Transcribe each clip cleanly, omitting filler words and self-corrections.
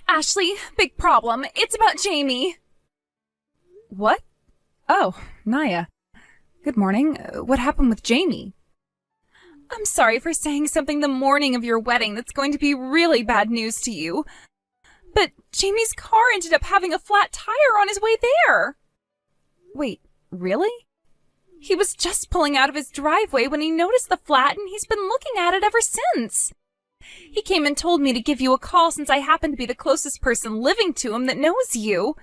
Ashley, big problem. It's about Jamie. What? Oh, Naya. Good morning. What happened with Jamie? I'm sorry for saying something the morning of your wedding that's going to be really bad news to you. But Jamie's car ended up having a flat tire on his way there. Wait, really? He was just pulling out of his driveway when he noticed the flat, and he's been looking at it ever since. He came and told me to give you a call since I happen to be the closest person living to him that knows you.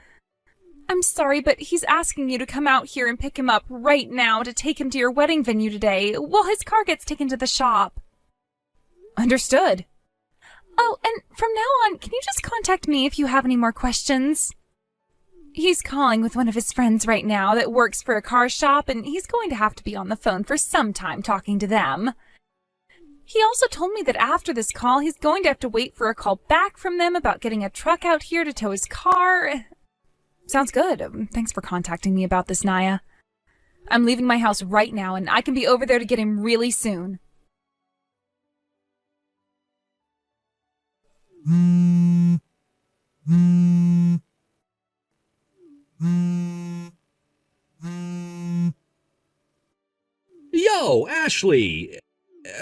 I'm sorry, but he's asking you to come out here and pick him up right now to take him to your wedding venue today while his car gets taken to the shop. Understood. Oh, and from now on, can you just contact me if you have any more questions? He's calling with one of his friends right now that works for a car shop, and he's going to have to be on the phone for some time talking to them. He also told me that after this call, he's going to have to wait for a call back from them about getting a truck out here to tow his car. Sounds good. Thanks for contacting me about this, Naya. I'm leaving my house right now, and I can be over there to get him really soon. Yo, Ashley!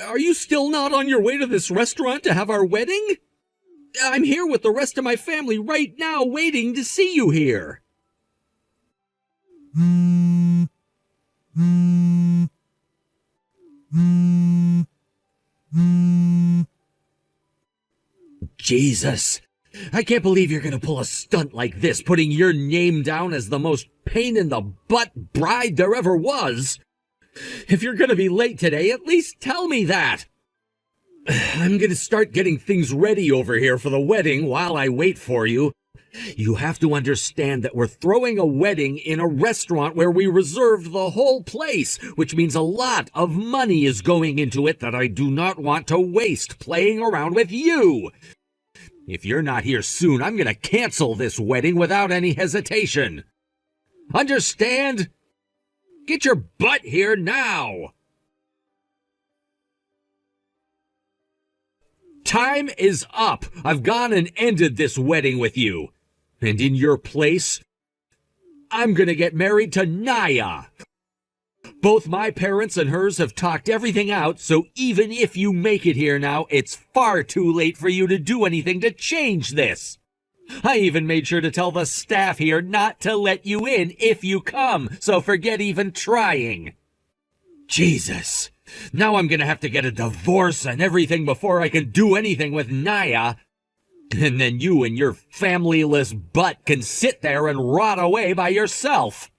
Are you still not on your way to this restaurant to have our wedding? I'm here with the rest of my family right now waiting to see you here. Jesus! I can't believe you're gonna pull a stunt like this, putting your name down as the most pain-in-the-butt bride there ever was. If you're gonna be late today, at least tell me that. I'm gonna start getting things ready over here for the wedding while I wait for you. You have to understand that we're throwing a wedding in a restaurant where we reserved the whole place, which means a lot of money is going into it that I do not want to waste playing around with you. If you're not here soon, I'm gonna cancel this wedding without any hesitation. Understand? Get your butt here now! Time is up. I've gone and ended this wedding with you. And in your place, I'm gonna get married to Naya. Both my parents and hers have talked everything out, so even if you make it here now, it's far too late for you to do anything to change this. I even made sure to tell the staff here not to let you in if you come, so forget even trying. Jesus. Now I'm gonna have to get a divorce and everything before I can do anything with Naya. And then you and your familyless butt can sit there and rot away by yourself.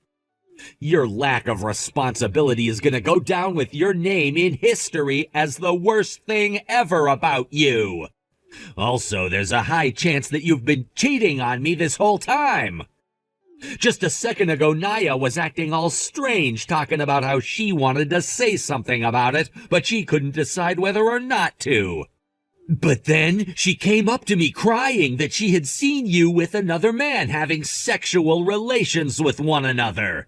Your lack of responsibility is gonna go down with your name in history as the worst thing ever about you. Also, there's a high chance that you've been cheating on me this whole time. Just a second ago, Naya was acting all strange, talking about how she wanted to say something about it, but she couldn't decide whether or not to. But then she came up to me crying that she had seen you with another man having sexual relations with one another.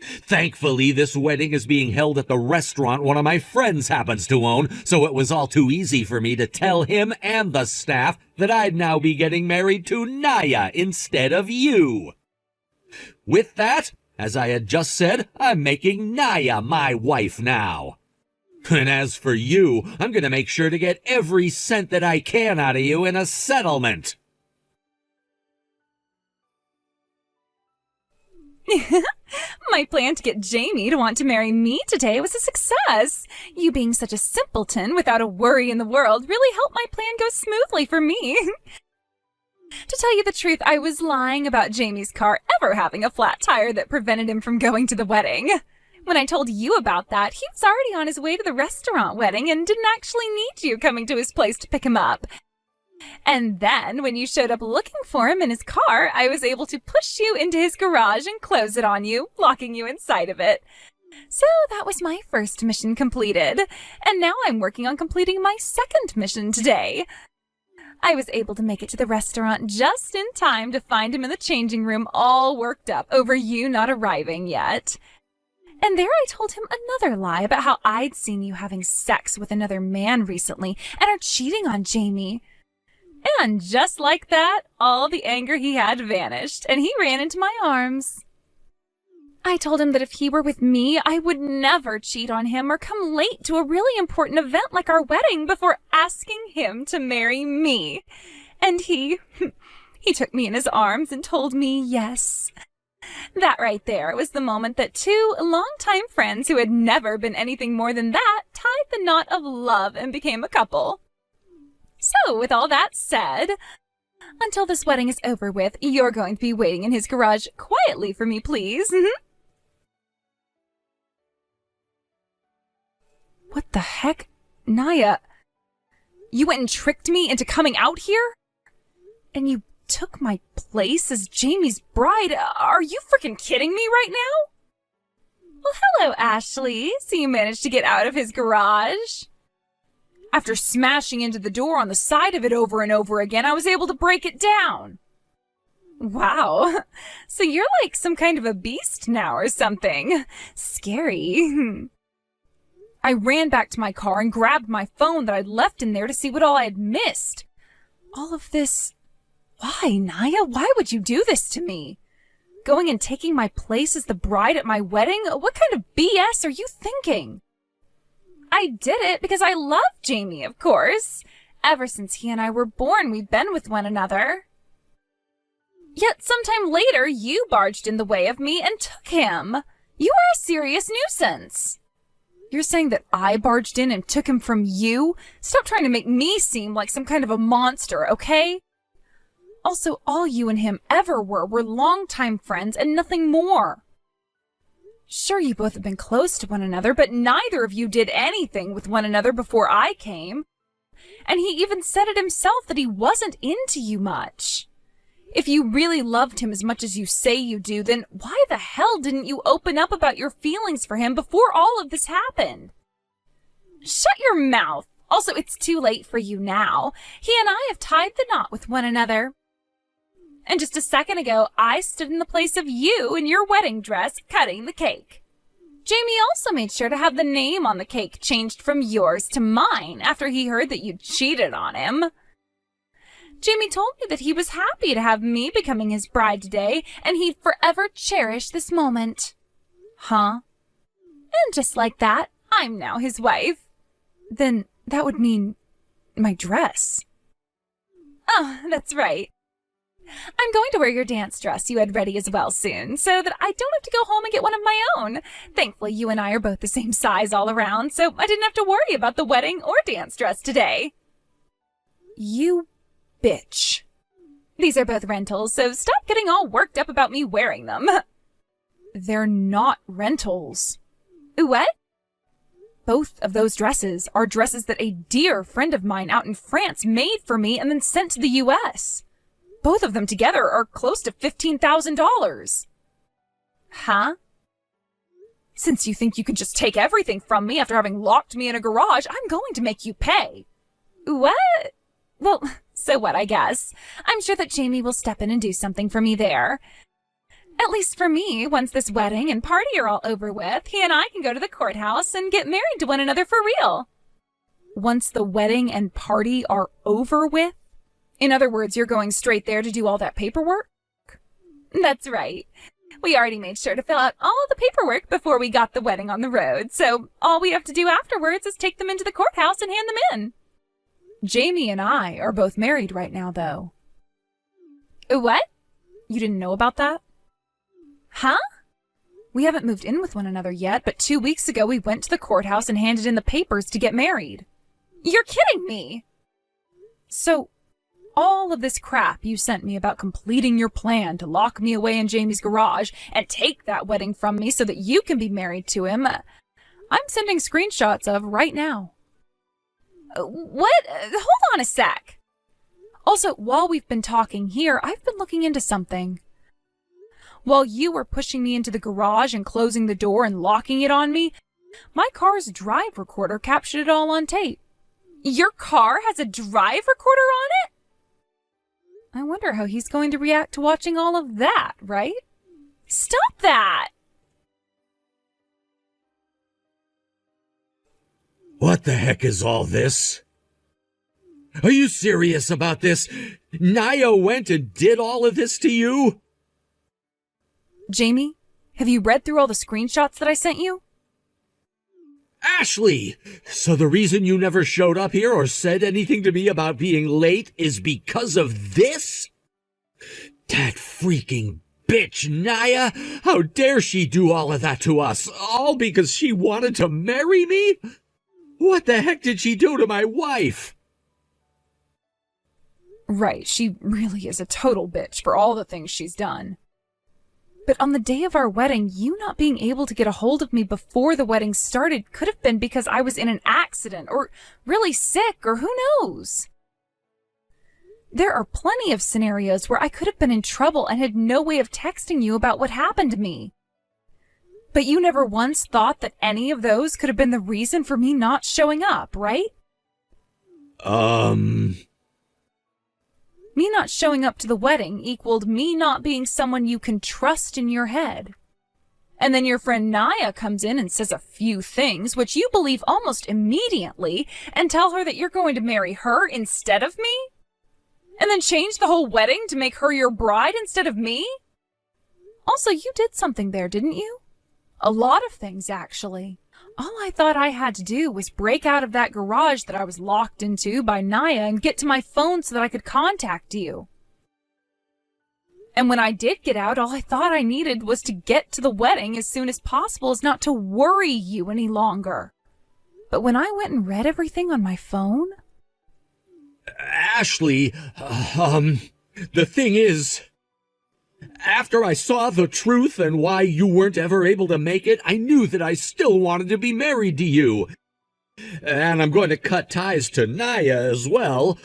Thankfully, this wedding is being held at the restaurant one of my friends happens to own, so it was all too easy for me to tell him and the staff that I'd now be getting married to Naya instead of you. With that, as I had just said, I'm making Naya my wife now. And as for you, I'm gonna make sure to get every cent that I can out of you in a settlement. My plan to get Jamie to want to marry me today was a success. You being such a simpleton without a worry in the world really helped my plan go smoothly for me. To tell you the truth, I was lying about Jamie's car ever having a flat tire that prevented him from going to the wedding. When I told you about that, he was already on his way to the restaurant wedding and didn't actually need you coming to his place to pick him up. And then, when you showed up looking for him in his car, I was able to push you into his garage and close it on you, locking you inside of it. So that was my first mission completed, and now I'm working on completing my second mission today. I was able to make it to the restaurant just in time to find him in the changing room all worked up over you not arriving yet. And there I told him another lie about how I'd seen you having sex with another man recently and are cheating on Jamie. And just like that, all the anger he had vanished, and he ran into my arms. I told him that if he were with me, I would never cheat on him or come late to a really important event like our wedding before asking him to marry me. And he took me in his arms and told me yes. That right there was the moment that two longtime friends who had never been anything more than that tied the knot of love and became a couple. So, with all that said, until this wedding is over with, you're going to be waiting in his garage quietly for me, please. What the heck? Naya, you went and tricked me into coming out here? And you took my place as Jamie's bride? Are you freaking kidding me right now? Well, hello, Ashley. So you managed to get out of his garage? After smashing into the door on the side of it over and over again, I was able to break it down. Wow. So you're like some kind of a beast now or something. Scary. I ran back to my car and grabbed my phone that I'd left in there to see what all I had missed. All of this... Why, Naya? Why would you do this to me? Going and taking my place as the bride at my wedding? What kind of BS are you thinking? I did it because I love Jamie, of course. Ever since he and I were born, we've been with one another. Yet sometime later, you barged in the way of me and took him. You are a serious nuisance. You're saying that I barged in and took him from you? Stop trying to make me seem like some kind of a monster, okay? Also, all you and him ever were longtime friends and nothing more. Sure, you both have been close to one another, but neither of you did anything with one another before I came. And he even said it himself that he wasn't into you much. If you really loved him as much as you say you do, then why the hell didn't you open up about your feelings for him before all of this happened? Shut your mouth. Also, it's too late for you now. He and I have tied the knot with one another. And just a second ago, I stood in the place of you in your wedding dress cutting the cake. Jamie also made sure to have the name on the cake changed from yours to mine after he heard that you cheated on him. Jamie told me that he was happy to have me becoming his bride today, and he'd forever cherish this moment. Huh? And just like that, I'm now his wife. Then that would mean my dress. Oh, that's right. I'm going to wear your dance dress you had ready as well soon, so that I don't have to go home and get one of my own. Thankfully, you and I are both the same size all around, so I didn't have to worry about the wedding or dance dress today. You bitch. These are both rentals, so stop getting all worked up about me wearing them. They're not rentals. What? Both of those dresses are dresses that a dear friend of mine out in France made for me and then sent to the U.S. Both of them together are close to $15,000. Huh? Since you think you can just take everything from me after having locked me in a garage, I'm going to make you pay. What? Well, so what, I guess. I'm sure that Jamie will step in and do something for me there. At least for me, once this wedding and party are all over with, he and I can go to the courthouse and get married to one another for real. Once the wedding and party are over with? In other words, you're going straight there to do all that paperwork? That's right. We already made sure to fill out all the paperwork before we got the wedding on the road, so all we have to do afterwards is take them into the courthouse and hand them in. Jamie and I are both married right now, though. What? You didn't know about that? Huh? We haven't moved in with one another yet, but 2 weeks ago we went to the courthouse and handed in the papers to get married. You're kidding me! So, all of this crap you sent me about completing your plan to lock me away in Jamie's garage and take that wedding from me so that you can be married to him, I'm sending screenshots of right now. What? Hold on a sec. Also, while we've been talking here, I've been looking into something. While you were pushing me into the garage and closing the door and locking it on me, my car's drive recorder captured it all on tape. Your car has a drive recorder on it? I wonder how he's going to react to watching all of that, right? Stop that! What the heck is all this? Are you serious about this? Naya went and did all of this to you? Jamie, have you read through all the screenshots that I sent you? Ashley! So the reason you never showed up here or said anything to me about being late is because of this? That freaking bitch, Naya! How dare she do all of that to us? All because she wanted to marry me? What the heck did she do to my wife? Right, she really is a total bitch for all the things she's done. But on the day of our wedding, you not being able to get a hold of me before the wedding started could have been because I was in an accident or really sick or who knows. There are plenty of scenarios where I could have been in trouble and had no way of texting you about what happened to me. But you never once thought that any of those could have been the reason for me not showing up, right? Me not showing up to the wedding equaled me not being someone you can trust in your head. And then your friend Naya comes in and says a few things, which you believe almost immediately, and tell her that you're going to marry her instead of me? And then change the whole wedding to make her your bride instead of me? Also, you did something there, didn't you? A lot of things, actually. All I thought I had to do was break out of that garage that I was locked into by Naya and get to my phone so that I could contact you. And when I did get out, all I thought I needed was to get to the wedding as soon as possible, as not to worry you any longer. But when I went and read everything on my phone... Ashley, the thing is... After I saw the truth and why you weren't ever able to make it, I knew that I still wanted to be married to you. And I'm going to cut ties to Naya as well.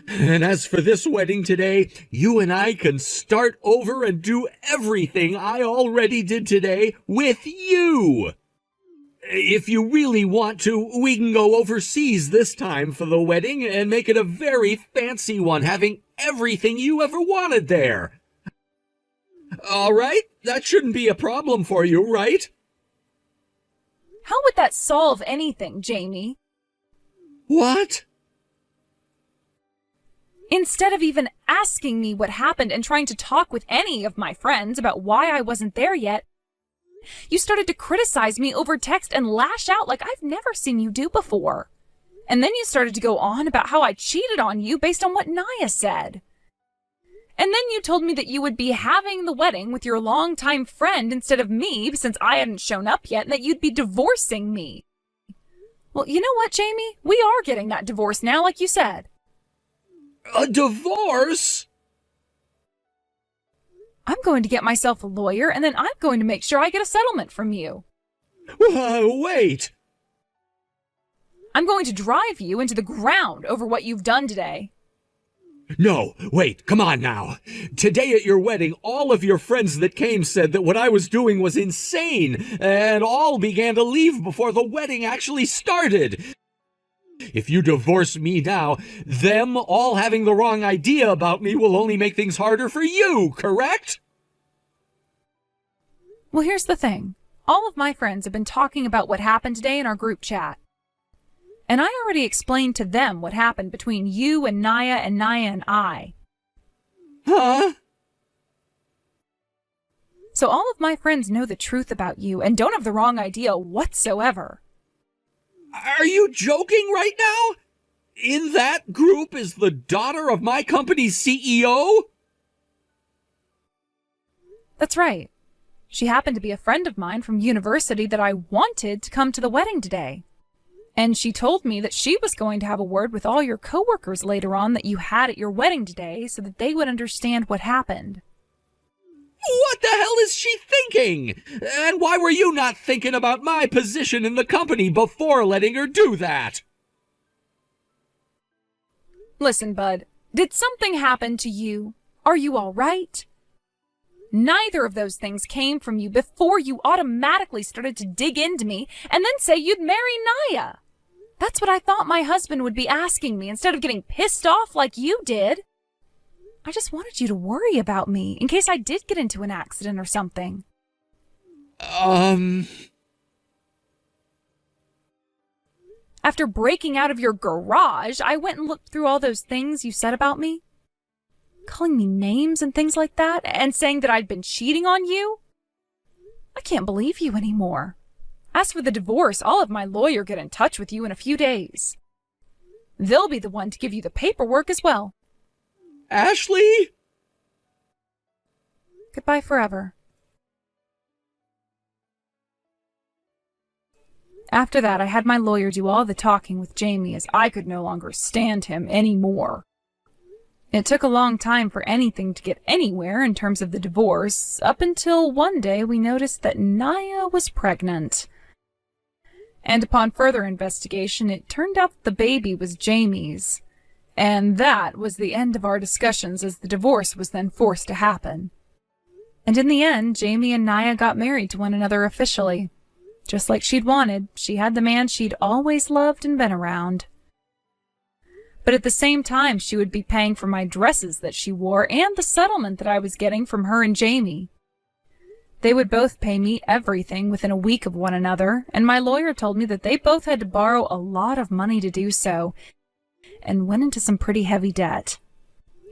And as for this wedding today, you and I can start over and do everything I already did today with you. If you really want to, we can go overseas this time for the wedding and make it a very fancy one, having everything you ever wanted there. All right, that shouldn't be a problem for you, right? How would that solve anything, Jamie? What? Instead of even asking me what happened and trying to talk with any of my friends about why I wasn't there yet, you started to criticize me over text and lash out like I've never seen you do before. And then you started to go on about how I cheated on you based on what Naya said. And then you told me that you would be having the wedding with your longtime friend instead of me since I hadn't shown up yet, and that you'd be divorcing me. Well, you know what, Jamie? We are getting that divorce now, like you said. A divorce? I'm going to get myself a lawyer, and then I'm going to make sure I get a settlement from you. Wait! I'm going to drive you into the ground over what you've done today. No, wait, come on now. Today at your wedding, all of your friends that came said that what I was doing was insane, and all began to leave before the wedding actually started. If you divorce me now, them all having the wrong idea about me will only make things harder for you, correct? Well, here's the thing. All of my friends have been talking about what happened today in our group chat. And I already explained to them what happened between you and Naya and I. Huh? So all of my friends know the truth about you and don't have the wrong idea whatsoever. Are you joking right now? In that group is the daughter of my company's CEO? That's right. She happened to be a friend of mine from university that I wanted to come to the wedding today. And she told me that she was going to have a word with all your coworkers later on that you had at your wedding today so that they would understand what happened. What the hell is she thinking? And why were you not thinking about my position in the company before letting her do that? Listen, bud, did something happen to you? Are you all right? Neither of those things came from you before you automatically started to dig into me and then say you'd marry Naya. That's what I thought my husband would be asking me instead of getting pissed off like you did. I just wanted you to worry about me in case I did get into an accident or something. After breaking out of your garage, I went and looked through all those things you said about me. Calling me names and things like that, and saying that I'd been cheating on you. I can't believe you anymore. As for the divorce, I'll have my lawyer get in touch with you in a few days. They'll be the one to give you the paperwork as well. Ashley? Goodbye forever. After that, I had my lawyer do all the talking with Jamie as I could no longer stand him anymore. It took a long time for anything to get anywhere in terms of the divorce, up until one day we noticed that Naya was pregnant. And upon further investigation, it turned out that the baby was Jamie's. And that was the end of our discussions, as the divorce was then forced to happen. And in the end, Jamie and Naya got married to one another officially. Just like she'd wanted, she had the man she'd always loved and been around. But at the same time, she would be paying for my dresses that she wore and the settlement that I was getting from her and Jamie. They would both pay me everything within a week of one another, and my lawyer told me that they both had to borrow a lot of money to do so, and went into some pretty heavy debt.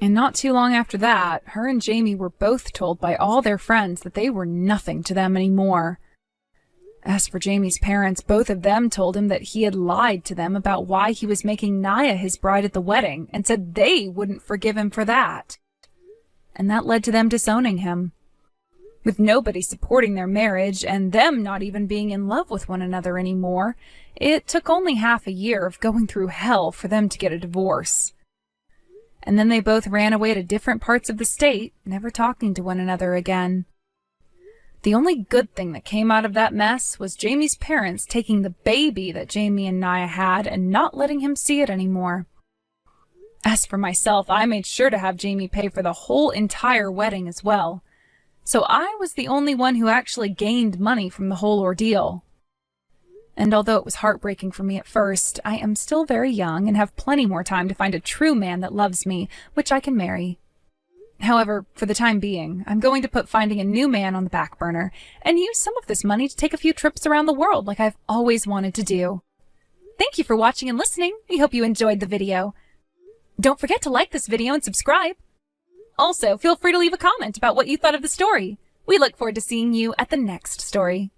And not too long after that, her and Jamie were both told by all their friends that they were nothing to them anymore. As for Jamie's parents, both of them told him that he had lied to them about why he was making Naya his bride at the wedding, and said they wouldn't forgive him for that. And that led to them disowning him. With nobody supporting their marriage, and them not even being in love with one another anymore, it took only half a year of going through hell for them to get a divorce. And then they both ran away to different parts of the state, never talking to one another again. The only good thing that came out of that mess was Jamie's parents taking the baby that Jamie and Naya had and not letting him see it anymore. As for myself, I made sure to have Jamie pay for the whole entire wedding as well. So I was the only one who actually gained money from the whole ordeal. And although it was heartbreaking for me at first, I am still very young and have plenty more time to find a true man that loves me, which I can marry. However, for the time being, I'm going to put finding a new man on the back burner and use some of this money to take a few trips around the world like I've always wanted to do. Thank you for watching and listening. We hope you enjoyed the video. Don't forget to like this video and subscribe. Also, feel free to leave a comment about what you thought of the story. We look forward to seeing you at the next story.